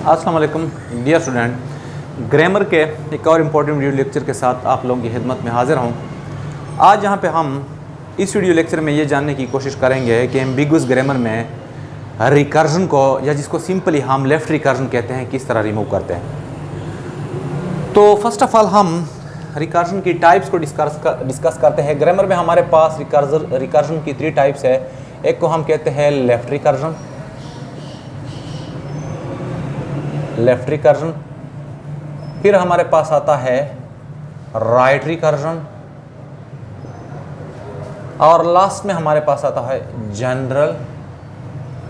अस्सलाम वालेकुम dear student, grammar के एक और इम्पोर्टेंट वीडियो लेक्चर के साथ आप लोगों की खिदमत में हाजिर हूँ। आज यहाँ पे हम इस वीडियो लेक्चर में ये जानने की कोशिश करेंगे कि एम्बिगुअस ग्रामर में रिकर्जन को, या जिसको सिंपली हम लेफ़्ट रिकर्जन कहते हैं, किस तरह रिमूव करते हैं। तो फर्स्ट ऑफ ऑल हम रिकर्जन की टाइप्स को डिस्कस करते हैं। ग्रामर में हमारे पास रिकर्जन की 3 टाइप्स है। एक को हम कहते हैं लेफ़्ट रिकर्जन, फिर हमारे पास आता है राइट रिकर्जन, और लास्ट में हमारे पास आता है जनरल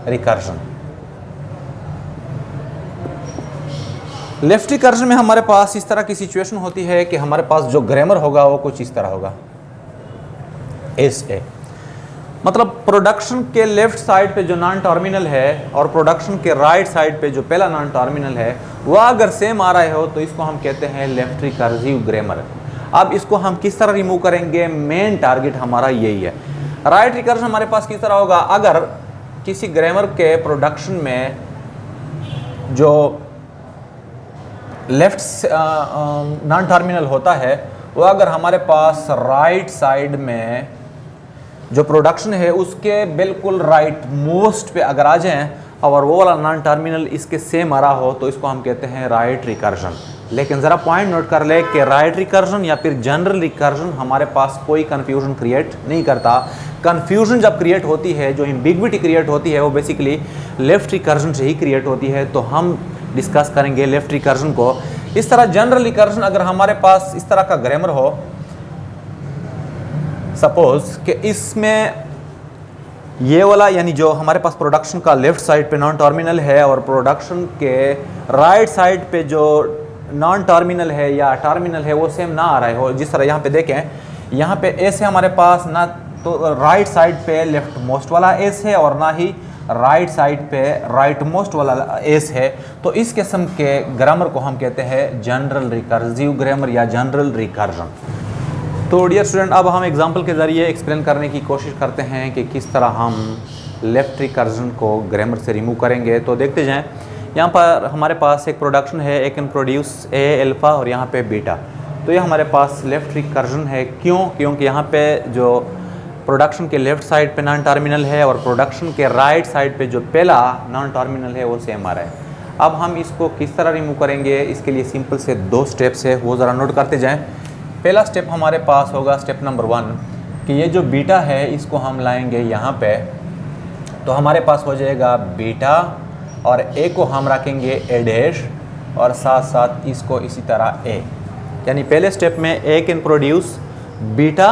रिकर्जन। लेफ्ट रिकर्जन में हमारे पास इस तरह की सिचुएशन होती है कि हमारे पास जो ग्रामर होगा वो कुछ इस तरह होगा। मतलब प्रोडक्शन के लेफ्ट साइड पे जो नॉन टर्मिनल है और प्रोडक्शन के राइट साइड पे जो पहला नॉन टर्मिनल है वह अगर सेम आ रहे हो तो इसको हम कहते हैं लेफ्ट रिकर्सिव ग्रामर। अब इसको हम किस तरह रिमूव करेंगे, मेन टारगेट हमारा यही है। राइट रिकर्जन हमारे पास किस तरह होगा, अगर किसी ग्रामर के प्रोडक्शन में जो लेफ्ट नॉन टर्मिनल होता है वो अगर हमारे पास राइट साइड में जो प्रोडक्शन है उसके बिल्कुल राइट मोस्ट पे अगर आ जाएं और वो वाला नॉन टर्मिनल इसके सेम आ रहा हो तो इसको हम कहते हैं राइट रिकर्जन। लेकिन ज़रा पॉइंट नोट कर ले कि राइट रिकर्जन या फिर जनरल रिकर्जन हमारे पास कोई कन्फ्यूजन क्रिएट नहीं करता। कन्फ्यूजन जब क्रिएट होती है, जो एम्बिग्विटी क्रिएट होती है, वो बेसिकली लेफ्ट रिकर्जन से ही क्रिएट होती है। तो हम डिस्कस करेंगे लेफ्ट रिकर्जन को। इस तरह जनरल रिकर्जन अगर हमारे पास इस तरह का ग्रामर हो, सपोज कि इसमें ये वाला यानी जो हमारे पास प्रोडक्शन का लेफ्ट साइड पे नॉन टर्मिनल है और प्रोडक्शन के राइट साइड पे जो नॉन टर्मिनल है या टर्मिनल है वो सेम ना आ रहे हो। जिस तरह यहाँ पे देखें, यहाँ पे एस है हमारे पास, ना तो राइट साइड पे लेफ्ट मोस्ट वाला एस है और ना ही राइट साइड पे राइट मोस्ट वाला एस है। तो इस किस्म के ग्रामर को हम कहते हैं जनरल रिकर्सिव ग्रामर या जनरल रिकर्जन। तो डियर स्टूडेंट, अब हम एग्जांपल के ज़रिए एक्सप्लेन करने की कोशिश करते हैं कि किस तरह हम लेफ़्ट रिकर्जन को ग्रामर से रिमूव करेंगे। तो देखते जाएं, यहाँ पर हमारे पास एक प्रोडक्शन है, A can produce A alpha और यहाँ पे बीटा। तो ये हमारे पास लेफ़्ट रिकर्जन है। क्योंकि यहाँ पे जो प्रोडक्शन के लेफ़्ट साइड पे नॉन टर्मिनल है और प्रोडक्शन के राइट साइड पे जो पहला नॉन टर्मिनल है वो सेम आ रहा है। अब हम इसको किस तरह रिमूव करेंगे, इसके लिए सिंपल से 2 स्टेप्स है, वो ज़रा नोट करते जाएँ। पहला स्टेप हमारे पास होगा स्टेप नंबर 1 कि ये जो बीटा है इसको हम लाएंगे यहाँ पे। तो हमारे पास हो जाएगा बीटा और ए को हम रखेंगे ए डैश और साथ साथ इसको इसी तरह ए। यानी पहले स्टेप में A can produce beta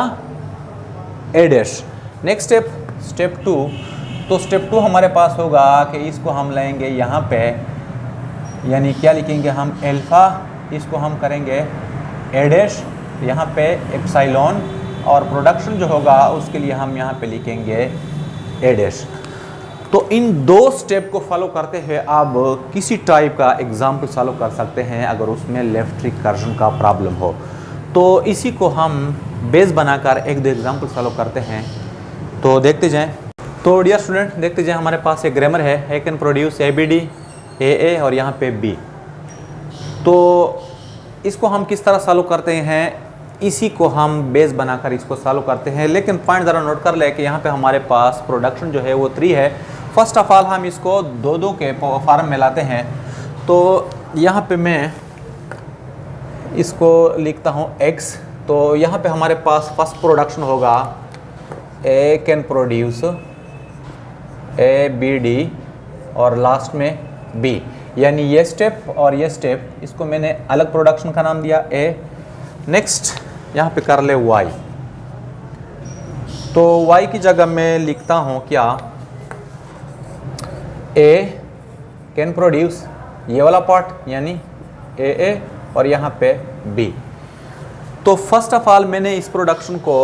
A dash. Next step 2। तो स्टेप 2 हमारे पास होगा कि इसको हम लाएंगे यहाँ पे, यानी क्या लिखेंगे हम एल्फ़ा, इसको हम करेंगे ए डैश, यहाँ पे एप्सिलॉन, और प्रोडक्शन जो होगा उसके लिए हम यहाँ पे लिखेंगे ए डैश। तो इन 2 स्टेप को फॉलो करते हुए आप किसी टाइप का एग्जाम्पल सॉल्व कर सकते हैं अगर उसमें लेफ्ट रिकर्जन का प्रॉब्लम हो। तो इसी को हम बेस बनाकर 1-2 एग्जाम्पल सॉल्व करते हैं। तो देखते जाएं। तो डियर स्टूडेंट, देखते जाएं, हमारे पास एक ग्रामर है, A can produce A B D A और यहाँ पे बी। तो इसको हम किस तरह सॉल्व करते हैं, इसी को हम बेस बनाकर इसको सॉल्व करते हैं। लेकिन पॉइंट ज़रा नोट कर ले कि यहाँ पे हमारे पास प्रोडक्शन जो है वो 3 है। फर्स्ट ऑफ ऑल हम इसको 2-2 के फॉर्म में लाते हैं। तो यहाँ पे मैं इसको लिखता हूँ x। तो यहाँ पे हमारे पास फर्स्ट प्रोडक्शन होगा A can produce A B D और लास्ट में बी। यानी ये स्टेप और ये स्टेप, इसको मैंने अलग प्रोडक्शन का नाम दिया ए। नेक्स्ट यहाँ पे कर ले y। तो y की जगह मैं लिखता हूँ क्या, ए कैन प्रोड्यूस ये वाला पार्ट यानी ए और यहाँ पे b। तो फर्स्ट ऑफ ऑल मैंने इस प्रोडक्शन को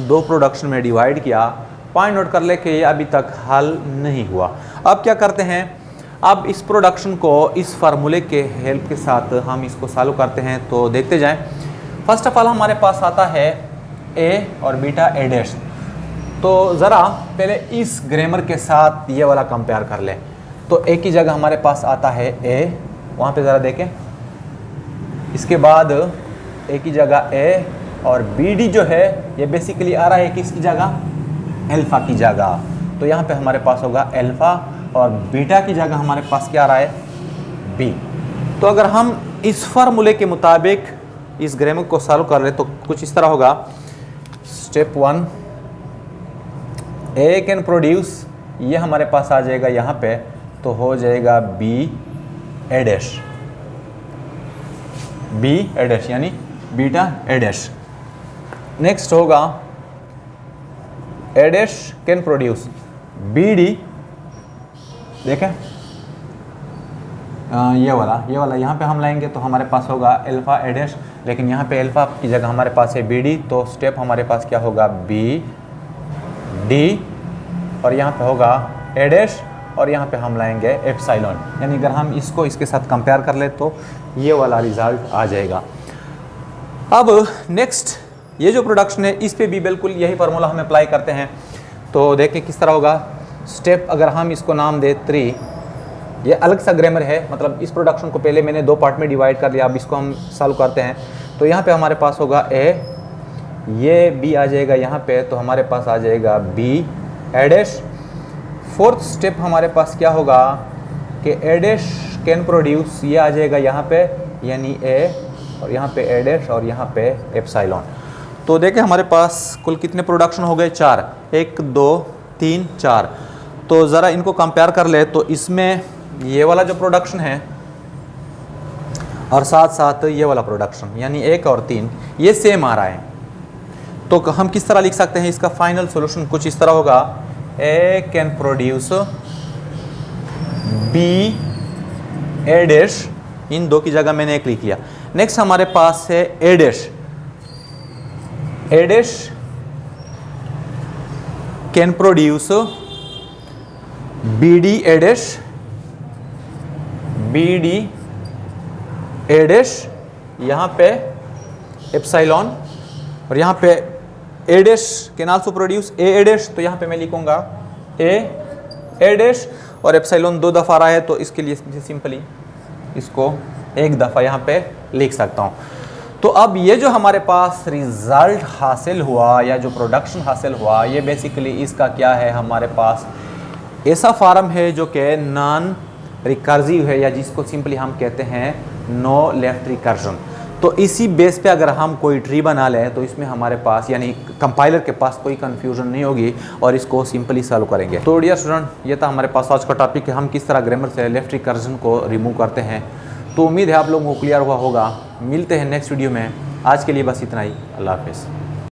2 प्रोडक्शन में डिवाइड किया। पॉइंट नोट कर ले कि ये अभी तक हल नहीं हुआ। अब क्या करते हैं, अब इस प्रोडक्शन को इस फार्मूले के हेल्प के साथ हम इसको सॉल्व करते हैं। तो देखते जाएं। फर्स्ट ऑफ ऑल हमारे पास आता है ए और बीटा ए डैश। तो ज़रा पहले इस ग्रामर के साथ ये वाला कंपेयर कर लें। तो ए की जगह हमारे पास आता है ए वहाँ पे ज़रा देखें। इसके बाद ए की जगह ए और बी डी जो है ये बेसिकली आ रहा है किसकी जगह, अल्फ़ा की जगह। तो यहाँ पे हमारे पास होगा अल्फ़ा और बीटा की जगह हमारे पास क्या आ रहा है, बी। तो अगर हम इस फार्मूले के मुताबिक इस ग्रामर को सॉल्व कर ले तो कुछ इस तरह होगा। स्टेप 1, ए कैन प्रोड्यूस, ये हमारे पास आ जाएगा यहाँ पे, तो हो जाएगा B A dash, B A dash यानी बीटा ए डैश। नेक्स्ट होगा A dash can produce B D, देखें ये वाला यहाँ पे हम लाएंगे तो हमारे पास होगा अल्फ़ा ए डैश, लेकिन यहाँ पे अल्फ़ा की जगह हमारे पास है बी डी, तो स्टेप हमारे पास क्या होगा, बी डी और यहाँ पे होगा ए डैश और यहाँ पे हम लाएंगे एप्सिलॉन। यानी अगर हम इसको इसके साथ कंपेयर कर ले तो ये वाला रिजल्ट आ जाएगा। अब नेक्स्ट ये जो प्रोडक्शन है इस पे भी बिल्कुल यही फार्मूला हम अप्लाई करते हैं। तो देखें किस तरह होगा। स्टेप अगर हम इसको नाम दे 3, ये अलग सा ग्रामर है, मतलब इस प्रोडक्शन को पहले मैंने 2 पार्ट में डिवाइड कर लिया, अब इसको हम सॉल्व करते हैं। तो यहाँ पे हमारे पास होगा ए, ये बी आ जाएगा यहाँ पे, तो हमारे पास आ जाएगा B A dash. Fourth step हमारे पास क्या होगा कि ए डैश कैन प्रोड्यूस, ये आ जाएगा यहाँ पे यानी ए और यहाँ पे ए डैश और यहाँ पे एप्सिलॉन। तो देखें हमारे पास कुल कितने प्रोडक्शन हो गए, 4, 1 2 3 4। तो ज़रा इनको कंपेयर कर ले तो इसमें ये वाला जो प्रोडक्शन है और साथ साथ ये वाला प्रोडक्शन यानी 1 और 3 ये सेम आ रहा है। तो हम किस तरह लिख सकते हैं इसका फाइनल सॉल्यूशन, कुछ इस तरह होगा, A can produce B A dash, इन 2 की जगह मैंने 1 लिख लिया। नेक्स्ट हमारे पास है A dash, A dash can produce B D A dash, B D A dash, यहाँ पे एप्सिलॉन और यहाँ पे A dash can also produce A dash, तो यहाँ पे मैं लिखूंगा ए डैश और एप्सिलॉन 2 दफ़ा रहा है तो इसके लिए सिंपली इसको 1 दफ़ा यहाँ पे लिख सकता हूँ। तो अब ये जो हमारे पास रिज़ल्ट हासिल हुआ या जो प्रोडक्शन हासिल हुआ ये बेसिकली इसका क्या है, हमारे पास ऐसा फार्म है जो कि नॉन रिकर्सिव है या जिसको सिंपली हम कहते हैं नो लेफ्ट रिकर्जन। तो इसी बेस पे अगर हम कोई ट्री बना लें तो इसमें हमारे पास यानी कंपाइलर के पास कोई कंफ्यूजन नहीं होगी और इसको सिंपली सॉल्व करेंगे। तो डियर स्टूडेंट ये था हमारे पास आज का टॉपिक है, हम किस तरह ग्रामर से लेफ्ट रिकर्जन को रिमूव करते हैं। तो उम्मीद है आप लोगों को क्लियर हुआ होगा। मिलते हैं नेक्स्ट वीडियो में, आज के लिए बस इतना ही। अल्लाह हाफिज़।